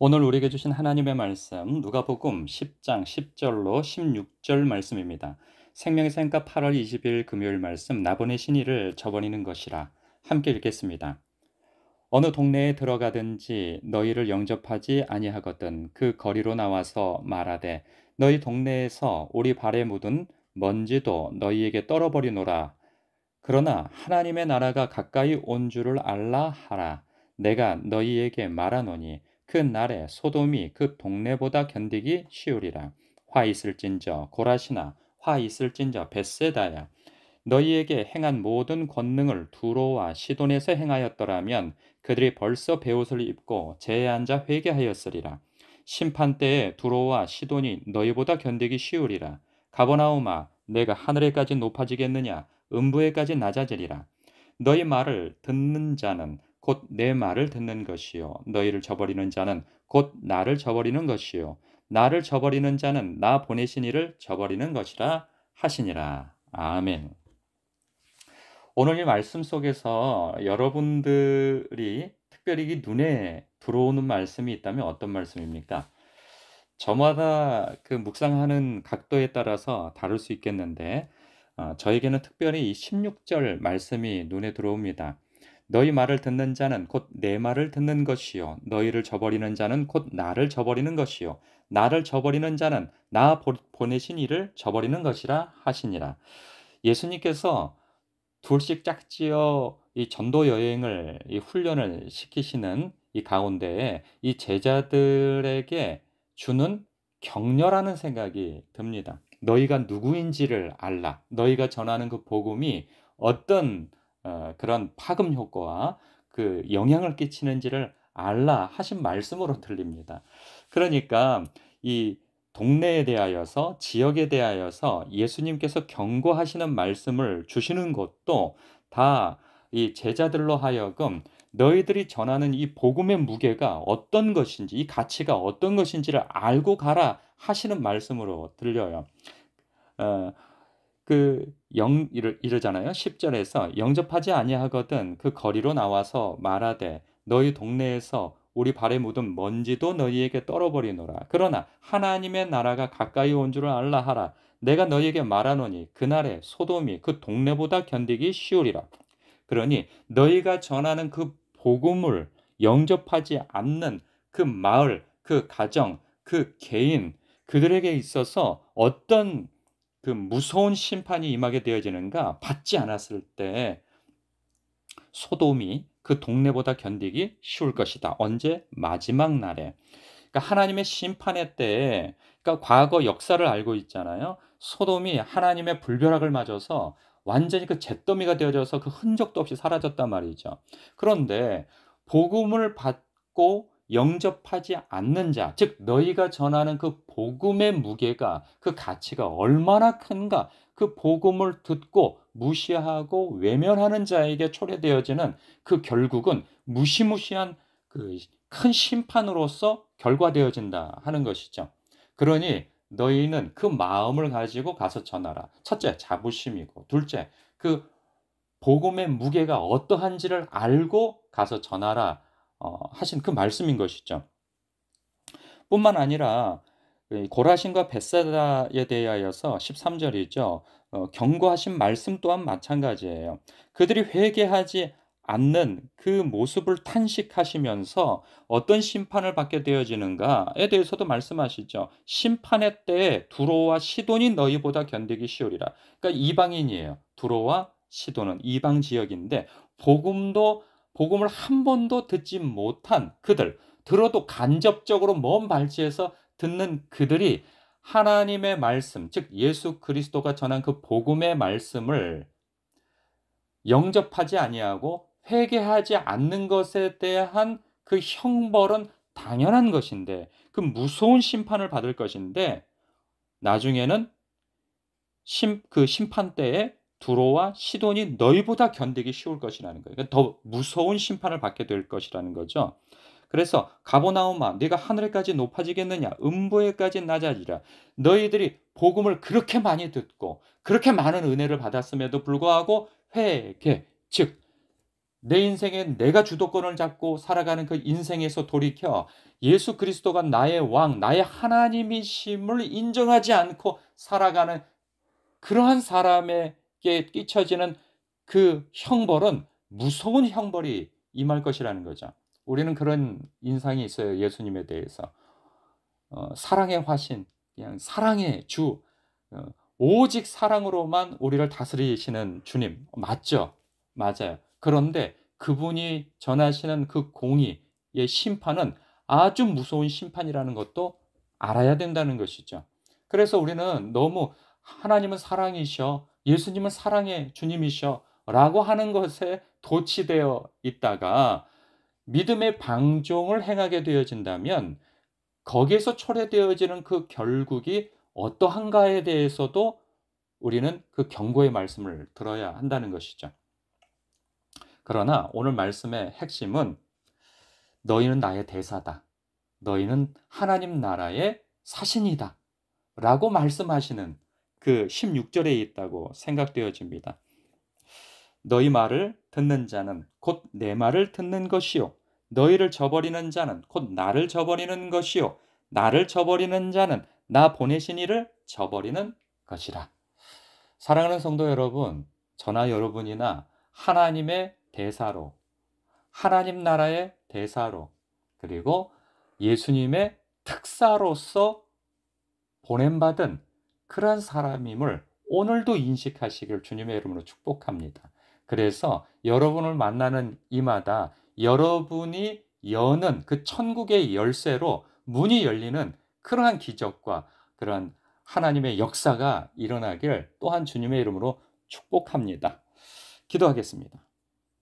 오늘 우리에게 주신 하나님의 말씀 누가복음 10장 10절로 16절 말씀입니다. 생명의 샘가 8월 20일 금요일 말씀 나보내 신의를 저버리는 것이라 함께 읽겠습니다. 어느 동네에 들어가든지 너희를 영접하지 아니하거든 그 거리로 나와서 말하되 너희 동네에서 우리 발에 묻은 먼지도 너희에게 떨어버리노라. 그러나 하나님의 나라가 가까이 온 줄을 알라 하라. 내가 너희에게 말하노니 그 날에 소돔이 그 동네보다 견디기 쉬우리라. 화 있을진저 고라시나 화 있을진저 벳세다야. 너희에게 행한 모든 권능을 두로와 시돈에서 행하였더라면 그들이 벌써 베옷을 입고 제에 앉아 회개하였으리라. 심판 때에 두로와 시돈이 너희보다 견디기 쉬우리라. 가버나움아 내가 하늘에까지 높아지겠느냐 음부에까지 낮아지리라. 너희 말을 듣는 자는 곧 내 말을 듣는 것이요 너희를 저버리는 자는 곧 나를 저버리는 것이요 나를 저버리는 자는 나 보내신 이를 저버리는 것이라 하시니라. 아멘. 오늘 이 말씀 속에서 여러분들이 특별히 눈에 들어오는 말씀이 있다면 어떤 말씀입니까? 저마다 그 묵상하는 각도에 따라서 다를 수 있겠는데 저에게는 특별히 이 16절 말씀이 눈에 들어옵니다. 너희 말을 듣는 자는 곧 내 말을 듣는 것이요 너희를 저버리는 자는 곧 나를 저버리는 것이요 나를 저버리는 자는 나 보내신 이를 저버리는 것이라 하시니라. 예수님께서 둘씩 짝지어 이 전도 여행을 이 훈련을 시키시는 이 가운데에 이 제자들에게 주는 격려라는 생각이 듭니다. 너희가 누구인지를 알라. 너희가 전하는 그 복음이 어떤 그런 파급 효과와 그 영향을 끼치는지를 알라 하신 말씀으로 들립니다. 그러니까 이 동네에 대하여서 지역에 대하여서 예수님께서 경고하시는 말씀을 주시는 것도 다 이 제자들로 하여금 너희들이 전하는 이 복음의 무게가 어떤 것인지 이 가치가 어떤 것인지를 알고 가라 하시는 말씀으로 들려요. 어 이러잖아요. 10 절에서 영접하지 아니하거든 그 거리로 나와서 말하되 너희 동네에서 우리 발에 묻은 먼지도 너희에게 떨어버리노라. 그러나 하나님의 나라가 가까이 온 줄을 알라 하라. 내가 너희에게 말하노니 그날에 소돔이 그 동네보다 견디기 쉬우리라. 그러니 너희가 전하는 그 복음을 영접하지 않는 그 마을, 그 가정, 그 개인 그들에게 있어서 어떤 그 무서운 심판이 임하게 되어지는가 받지 않았을 때 소돔이 그 동네보다 견디기 쉬울 것이다. 언제? 마지막 날에. 그러니까 하나님의 심판의 때에 그러니까 과거 역사를 알고 있잖아요. 소돔이 하나님의 불벼락을 맞아서 완전히 그 잿더미가 되어져서 그 흔적도 없이 사라졌단 말이죠. 그런데 복음을 받고 영접하지 않는 자, 즉 너희가 전하는 그 복음의 무게가 그 가치가 얼마나 큰가 그 복음을 듣고 무시하고 외면하는 자에게 초래되어지는 그 결국은 무시무시한 그 큰 심판으로서 결과되어진다 하는 것이죠. 그러니 너희는 그 마음을 가지고 가서 전하라. 첫째, 자부심이고 둘째, 그 복음의 무게가 어떠한지를 알고 가서 전하라 하신 그 말씀인 것이죠. 뿐만 아니라 이 고라신과 벳사다에 대하여서 13 절이죠. 경고하신 말씀 또한 마찬가지예요. 그들이 회개하지 않는 그 모습을 탄식하시면서 어떤 심판을 받게 되어지는가에 대해서도 말씀하시죠. 심판의 때에 두로와 시돈이 너희보다 견디기 쉬우리라. 그러니까 이방인이에요. 두로와 시돈은 이방 지역인데 복음을 한 번도 듣지 못한 그들, 들어도 간접적으로 먼 발치에서 듣는 그들이 하나님의 말씀, 즉 예수 그리스도가 전한 그 복음의 말씀을 영접하지 아니하고 회개하지 않는 것에 대한 그 형벌은 당연한 것인데 그 무서운 심판을 받을 것인데 나중에는 그 심판 때에 두로와 시돈이 너희보다 견디기 쉬울 것이라는 거예요. 그러니까 더 무서운 심판을 받게 될 것이라는 거죠. 그래서 가버나움아 네가 하늘에까지 높아지겠느냐 음부에까지 낮아지라. 너희들이 복음을 그렇게 많이 듣고 그렇게 많은 은혜를 받았음에도 불구하고 회개 즉 내 인생에 내가 주도권을 잡고 살아가는 그 인생에서 돌이켜 예수 그리스도가 나의 왕, 나의 하나님이심을 인정하지 않고 살아가는 그러한 사람에게 끼쳐지는 그 형벌은 무서운 형벌이 임할 것이라는 거죠. 우리는 그런 인상이 있어요, 예수님에 대해서. 사랑의 화신, 그냥 사랑의 주, 어 오직 사랑으로만 우리를 다스리시는 주님 맞죠? 맞아요. 그런데 그분이 전하시는 그 공의의 심판은 아주 무서운 심판이라는 것도 알아야 된다는 것이죠. 그래서 우리는 너무 '하나님은 사랑이셔. 예수님은 사랑의 주님이셔.'라고 하는 것에 도취되어 있다가 믿음의 방종을 행하게 되어진다면 거기에서 초래되어지는 그 결국이 어떠한가에 대해서도 우리는 그 경고의 말씀을 들어야 한다는 것이죠. 그러나 오늘 말씀의 핵심은 "너희는 나의 대사다. 너희는 하나님 나라의 사신이다." 라고 말씀하시는 그 16 절에 있다고 생각되어집니다. "너희 말을 듣는 자는 곧 내 말을 듣는 것이요 너희를 저버리는 자는 곧 나를 저버리는 것이요 나를 저버리는 자는 나 보내신 이를 저버리는 것이라." 사랑하는 성도 여러분, 저나 여러분이나 하나님의 대사로, 하나님 나라의 대사로, 그리고 예수님의 특사로서 보냄받은 그러한 사람임을 오늘도 인식하시길 주님의 이름으로 축복합니다. 그래서 여러분을 만나는 이마다 여러분이 여는 그 천국의 열쇠로 문이 열리는 그러한 기적과 그러한 하나님의 역사가 일어나길 또한 주님의 이름으로 축복합니다. 기도하겠습니다.